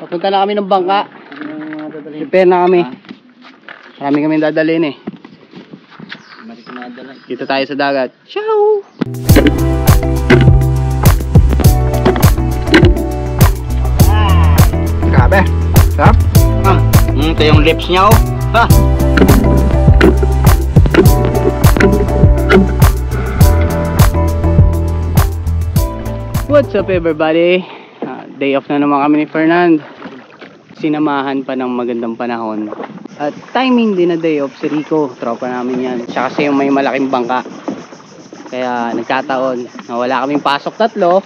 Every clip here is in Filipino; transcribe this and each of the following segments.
Papunta na kami ng bangka. Prepare na kami. Marami kami dadalhin eh. Kita tayo sa dagat. Ciao! Grabe. Sarap. Ito yung lips niya, oh. Ha? What's up everybody? Day off na naman kami ni Fernand. Sinamahan pa ng magandang panahon. At timing din na day off si Rico. Tropa namin yan. Siya kasi yung may malaking bangka. Kaya nagkataon na wala kaming pasok tatlo.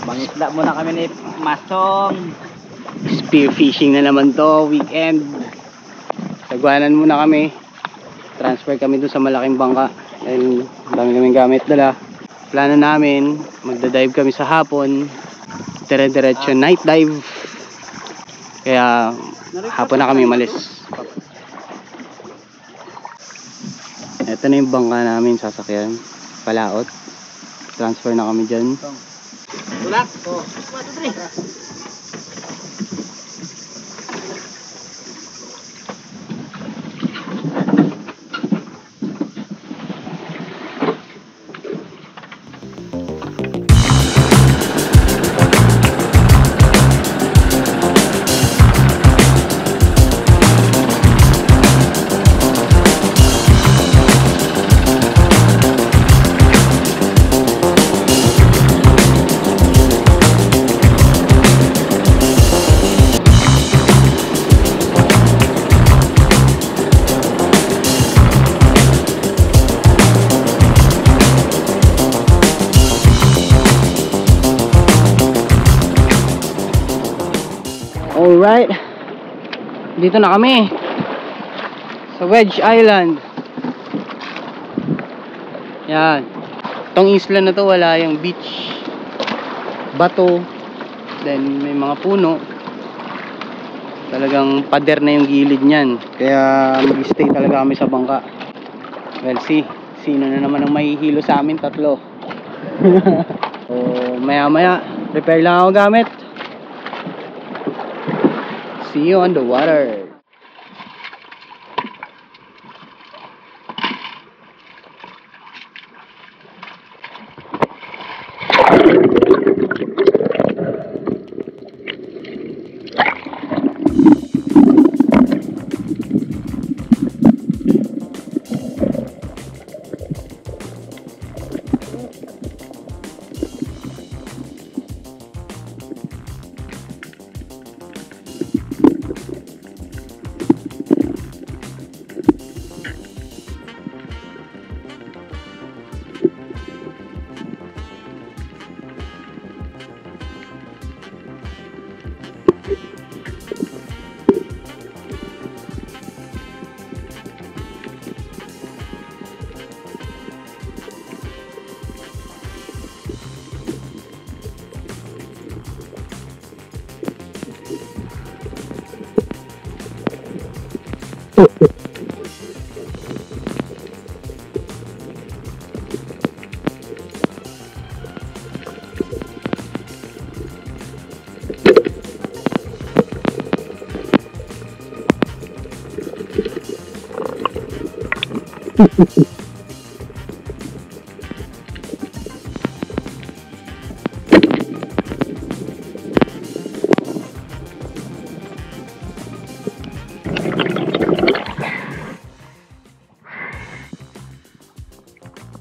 Mangisda muna kami ni Masong. Spear fishing na naman to. Weekend. Sagwanan muna kami. Transfer kami doon sa malaking bangka. Dahil dami kaming gamit dala. Plano namin, magdadive kami sa hapon. Dire-diretso night dive. Kaya hapon na kami malis. Ito na yung bangka namin, sasakyan. Palaot. Transfer na kami dyan. Tulak. 1, 2, 3. Alright, dito na kami sa Wedge Island. Yan. Itong isla na to wala yung beach, bato, then may mga puno. Talagang pader na yung gilid niyan. Kaya mag-stay talaga kami sa bangka. Well, sino na naman ang mahihilo sa amin? Tatlo. So maya maya prepare lang ako gamit. See you on the water.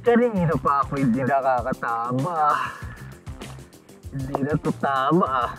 Kanina pa ako hindi nakakatama. Hindi na to tama.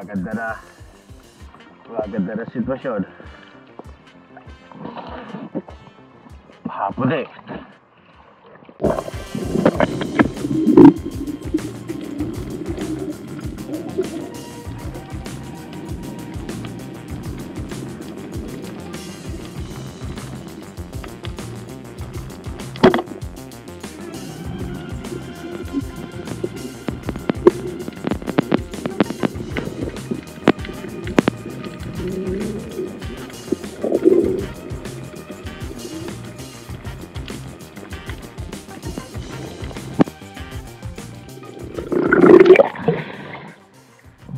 Maganda na sitwasyon. Hapon eh.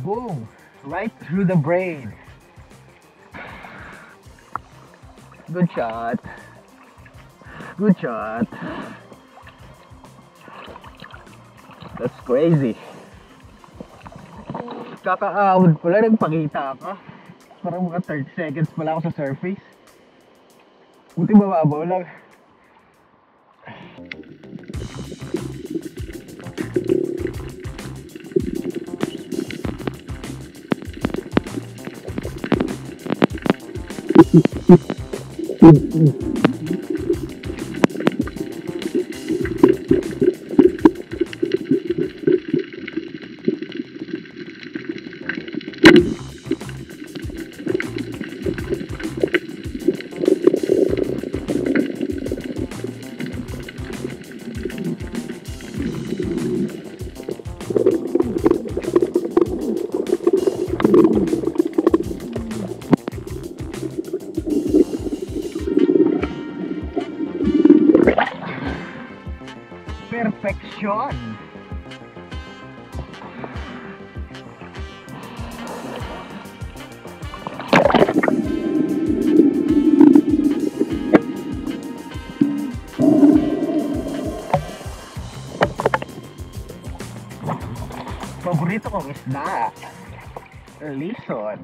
Boom! Right through the brain. Good shot. Good shot. That's crazy. Kakaahon pala, nagpakita ka. Parang mga 30 seconds pala ako sa surface. Buti mababaw lang. Perfection! Paborito kong isda. Lison.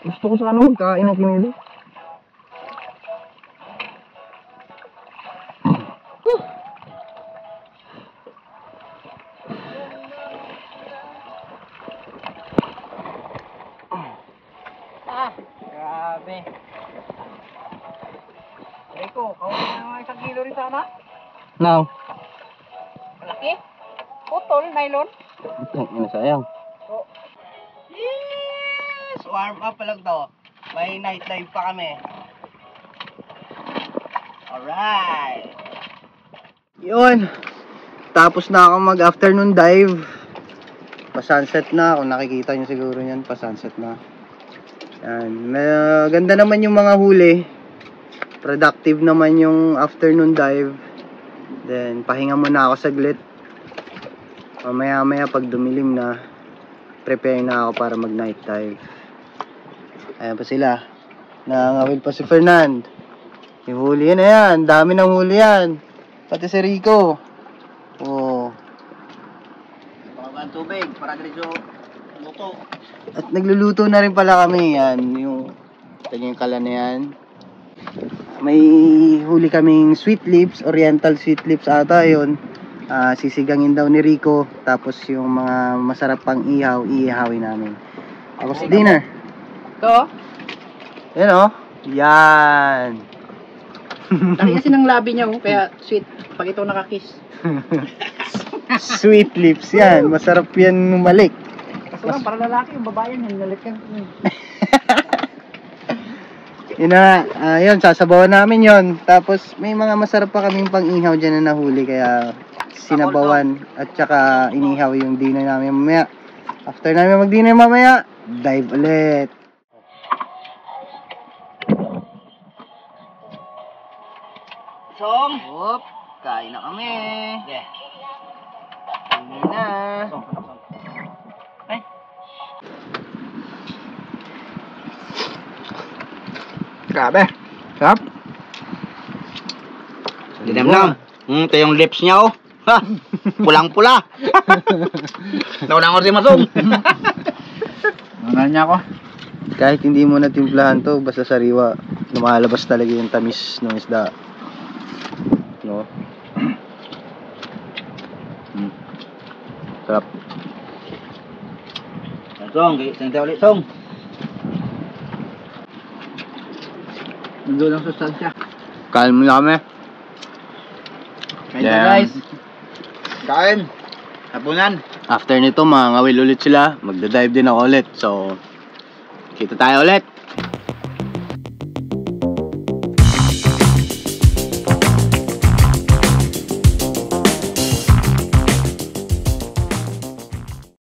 Gusto ko sana magkain ng kinili. Grabe. Eko, kawin na mga 1 kilo rin sana? Now. Malaki? Putol, nylon? Ito, sayang. Oh. Yes! Warm up pa lang to. May night dive pa kami. Alright. Yun. Tapos na ako mag-afternoon dive. Pa-sunset na. Kung nakikita nyo siguro yan, pa-sunset na. Yan. Ganda naman yung mga huli. Productive naman yung afternoon dive. Then, pahinga muna ako saglit. Mamaya-maya pag dumilim na, prepare na ako para mag-night dive. Ayan pa sila. Nangawil pa si Fernand. Yung huli yan na yan. Dami ng huli yan. Pati si Rico. Oh. Baka ang tubig, para diretso luto. At nagluluto na rin pala kami. Yan. Yung kala na yan. May huli kaming sweet lips. Oriental sweet lips ata yun. Sisigangin daw ni Rico. Tapos yung mga masarap pang ihaw, iihawin namin. Tapos dinner. Ito, Yan o. Yan. laki kasi ng labi niya, oh, kaya sweet. Pag ito nakakiss. Sweet lips yan. Masarap yan numalik. Kaso lang, para lalaki, yung babae yan, nalikan. Yun na, yun, sasabawan namin yun. Tapos may mga masarap pa kaming pang-ihaw dyan na nahuli. Kaya sinabawan at saka inihaw yung dinner namin mamaya. After namin mag-dinner mamaya, dive ulit. Song! Hop, kain na kami. Yeah. Kain na. Ay. Grabe. Sarap. Dinam lang. Ito yung lips niya, oh. Ha! Pulang-pula. Nauna ko si Masong. Nangal niya ako. Kahit hindi mo natimplahan to, basta sariwa, lumalabas talaga yung tamis ng isda. No? Sarap. Song, sangta ulit, Song. Nandun ang sustansya. Kain mo na kami. Kain na guys. Kain. Hapunan. After nito, mga ngawil ulit sila. Magda-dive din ako ulit. So, kita tayo ulit.